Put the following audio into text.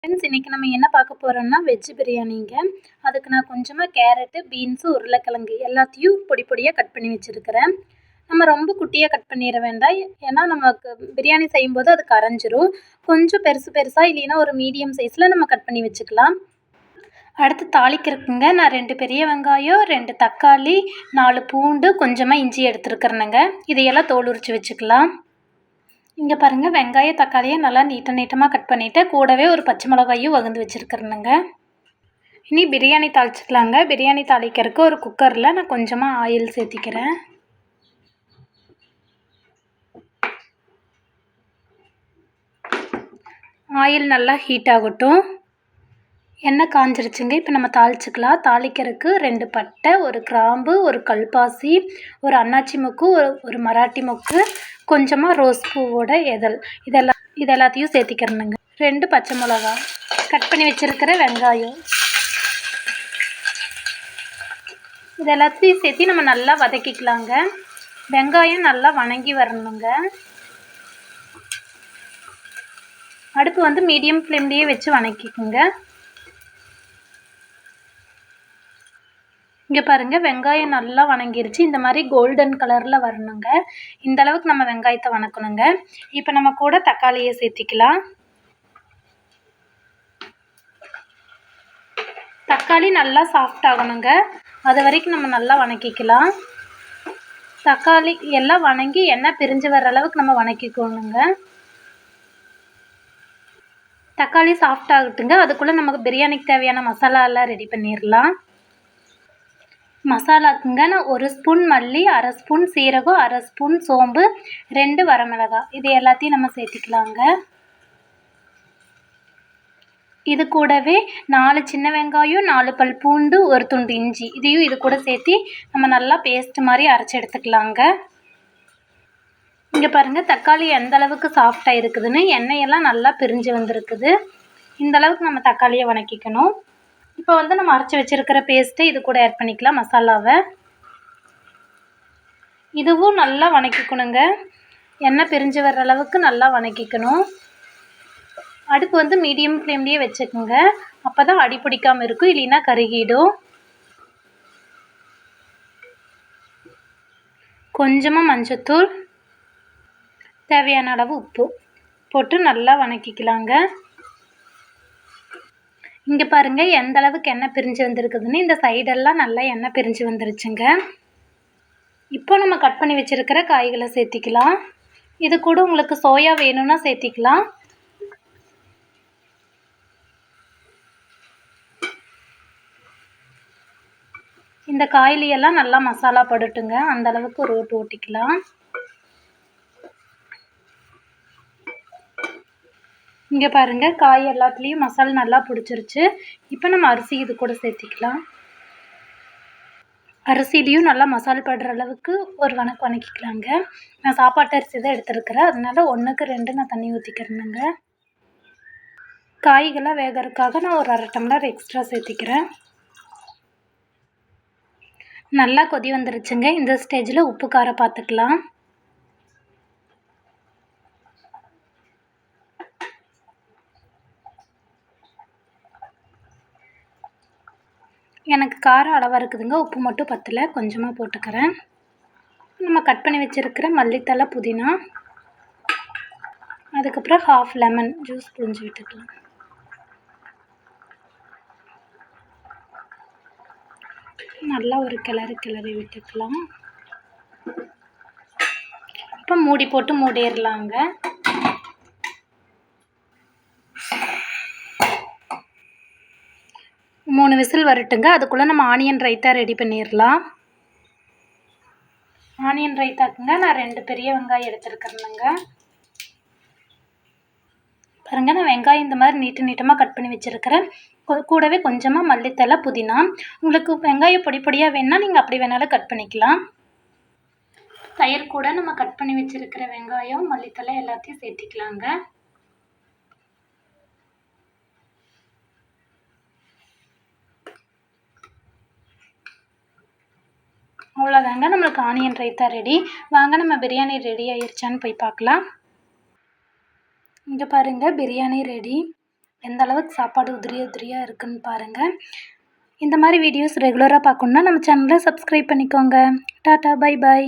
Friends, இன்றைக்கி நம்ம என்ன பார்க்க போகிறோம்னா வெஜ் பிரியாணிங்க. அதுக்கு நான் கொஞ்சமாக கேரட்டு, பீன்ஸு, உருளைக்கிழங்கு எல்லாத்தையும் பொடி பொடியாக கட் பண்ணி வச்சுருக்கிறேன். நம்ம ரொம்ப குட்டியாக கட் பண்ணிட வேண்டாம், ஏன்னா நமக்கு பிரியாணி செய்யும்போது அது கரைஞ்சிரும். கொஞ்சம் பெருசு பெருசாக இல்லைன்னா ஒரு மீடியம் சைஸில் நம்ம கட் பண்ணி வச்சுக்கலாம். அடுத்து தாளிக்கிறதுக்குங்க நான் 2 பெரிய வெங்காயம், 2 தக்காளி, 4 பூண்டு, கொஞ்சமாக இஞ்சி எடுத்துருக்கிறேனுங்க. இதையெல்லாம் தோல் உரித்து வச்சுக்கலாம். இங்கே பாருங்கள், வெங்காயம் தக்காளியை நல்லா நீட்டமாக கட் பண்ணிவிட்டு கூடவே ஒரு பச்சை மிளகாயும் வகுந்து வச்சுருக்கிறேனுங்க. இனி பிரியாணி தாளிச்சிக்கலாங்க. பிரியாணி தாளிக்கிறதுக்கு ஒரு குக்கரில் நான் கொஞ்சமாக ஆயில் சேர்த்திக்கிறேன். ஆயில் நல்லா ஹீட் ஆகட்டும். எண்ணெய் காஞ்சிருச்சுங்க. இப்போ நம்ம தாளிச்சிக்கலாம். தாளிக்கிறதுக்கு 2 பட்டை, ஒரு கிராம்பு, ஒரு கல்பாசி, ஒரு அன்னாச்சி மொக்கு, ஒரு மராட்டி மொக்கு, கொஞ்சமாக ரோஸ் பூவோட இதழ், இதெல்லாத்தையும் சேர்த்திக்கிறணுங்க. 2 பச்சை மிளகா, கட் பண்ணி வச்சுருக்கிற வெங்காயம், இதெல்லாத்தையும் சேர்த்து நம்ம நல்லா வதக்கிக்கலாங்க. வெங்காயம் நல்லா வணங்கி வரணுங்க. அடுப்பு வந்து மீடியம் ஃப்ளேம்லேயே வச்சு வணக்கிக்குங்க. இங்கே பாருங்கள், வெங்காயம் நல்லா வணங்கிருச்சு. இந்த மாதிரி கோல்டன் கலரில் வரணுங்க. இந்த அளவுக்கு நம்ம வெங்காயத்தை வணக்கணுங்க. இப்போ நம்ம கூட தக்காளியை சேர்த்திக்கலாம். தக்காளி நல்லா சாஃப்ட் ஆகணுங்க. அது வரைக்கும் நம்ம நல்லா வணக்கிக்கலாம். தக்காளி எல்லாம் வணங்கி எண்ணெய் பிரிஞ்சு வர்ற அளவுக்கு நம்ம வணக்கிக்கணுங்க. தக்காளி சாஃப்ட் ஆகட்டுங்க. அதுக்குள்ளே நமக்கு பிரியாணிக்கு தேவையான மசாலா எல்லாம் ரெடி பண்ணிடலாம். மசாலாக்குங்க நான் 1 ஸ்பூன் மல்லி, 1/2 ஸ்பூன் சீரகம், 1/2 ஸ்பூன் சோம்பு, 2 வரமிளகாய், இது எல்லாத்தையும் நம்ம சேர்த்திக்கலாங்க. இது கூடவே 4 சின்ன வெங்காயம், 4 பல் பூண்டு, ஒரு துண்டு இஞ்சி, இதையும் இது கூட சேர்த்து நம்ம நல்லா பேஸ்ட் மாதிரி அரைச்சி எடுத்துக்கலாங்க. இங்கே பாருங்கள், தக்காளி எந்த அளவுக்கு சாஃப்டாக இருக்குதுன்னு, எண்ணெயெல்லாம் நல்லா பிரிஞ்சு வந்திருக்குது. இந்த அளவுக்கு நம்ம தக்காளியை வணக்கிக்கணும். இப்போ வந்து நம்ம அரைச்சி வச்சுருக்கிற பேஸ்ட்டை இது கூட ஆட் பண்ணிக்கலாம். மசாலாவை இதுவும் நல்லா வணக்கிக்கணுங்க. எண்ணெய் பிரிஞ்சு வர்ற அளவுக்கு நல்லா வணக்கிக்கணும். அடுப்பு வந்து மீடியம் ஃப்ளேம்லேயே வச்சுக்கோங்க. அப்போ தான் அடி பிடிக்காமல் இருக்கும், இல்லைன்னா கருகிடும். கொஞ்சமாக மஞ்சத்தூள், தேவையான அளவு உப்பு போட்டு நல்லா வணக்கிக்கலாங்க. இங்கே பாருங்கள், எந்த அளவுக்கு எண்ணெய் பிரிஞ்சு வந்துருக்குதுன்னு. இந்த சைடெல்லாம் நல்லா எண்ணெய் பிரிஞ்சு வந்துருச்சுங்க. இப்போ நம்ம கட் பண்ணி வச்சுருக்கிற காய்களை சேர்த்திக்கலாம். இது கூட உங்களுக்கு சோயா வேணும்னா சேர்த்திக்கலாம். இந்த காயிலையெல்லாம் நல்லா மசாலா படட்டுங்க. அந்த அளவுக்கு ஒரு ஓட்டு ஓட்டிக்கலாம். இங்கே பாருங்கள், காய் எல்லாத்துலேயும் மசாலா நல்லா பிடிச்சிருச்சு. இப்போ நம்ம அரிசி இது கூட சேர்த்திக்கலாம். அரிசிலையும் நல்லா மசாலா படுற அளவுக்கு ஒரு வணக்கிக்கலாங்க. நான் சாப்பாட்டு அரிசி தான் எடுத்துருக்கிறேன், அதனால 1க்கு 2 நான் தண்ணி ஊற்றிக்கிறேனுங்க. காய்கள்லாம் வேகிறதுக்காக நான் ஒரு 1/2 டம்ளர் எக்ஸ்ட்ரா சேர்த்திக்கிறேன். நல்லா கொதி வந்துருச்சுங்க. இந்த ஸ்டேஜில் உப்பு காரம் பார்த்துக்கலாம். எனக்கு காரம் அளவாக இருக்குதுங்க. உப்பு மட்டும் பத்தலை, கொஞ்சமாக போட்டுக்கிறேன். நம்ம கட் பண்ணி வச்சுருக்கிற மல்லித்தலை, புதினா, அதுக்கப்புறம் 1/2 லெமன் ஜூஸ் புழிஞ்சு விட்டுக்கலாம். நல்லா ஒரு கிளறி விட்டுக்கலாம். இப்போ மூடி போட்டு மூடிடலாங்க. மூணு விசில் வரட்டுங்க. அதுக்குள்ளே நம்ம ஆனியன் ரைத்தா ரெடி பண்ணிடலாம். ஆனியன் ரைத்தாக்குங்க நான் 2 பெரிய வெங்காயம் எடுத்துருக்கிறேனுங்க. பாருங்கள், நான் வெங்காயம் இந்த மாதிரி நீட்டமாக கட் பண்ணி வச்சுருக்கிறேன். கூடவே கொஞ்சமாக மல்லித்தலை, புதினா. உங்களுக்கு வெங்காயம் பொடி பொடியாக வேணுன்னா நீங்கள் அப்படி வேணாலும் கட் பண்ணிக்கலாம். தயிர் கூட நம்ம கட் பண்ணி வச்சுருக்கிற வெங்காயம், மல்லித்தலை எல்லாத்தையும் சேர்த்திக்கலாங்க. அவ்வளோதாங்க, நம்மளுக்கு ஆனியன் ரைத்தா ரெடி. வாங்க நம்ம பிரியாணி ரெடி ஆயிடுச்சான்னு போய் பார்க்கலாம். இங்கே பாருங்கள், பிரியாணி ரெடி. எந்த அளவுக்கு சாப்பாடு உதிரி உதிரியாக இருக்குன்னு பாருங்கள். இந்த மாதிரி வீடியோஸ் ரெகுலராக பார்க்கணுன்னா நம்ம சேனலை சப்ஸ்கிரைப் பண்ணிக்கோங்க. Tata, bye bye.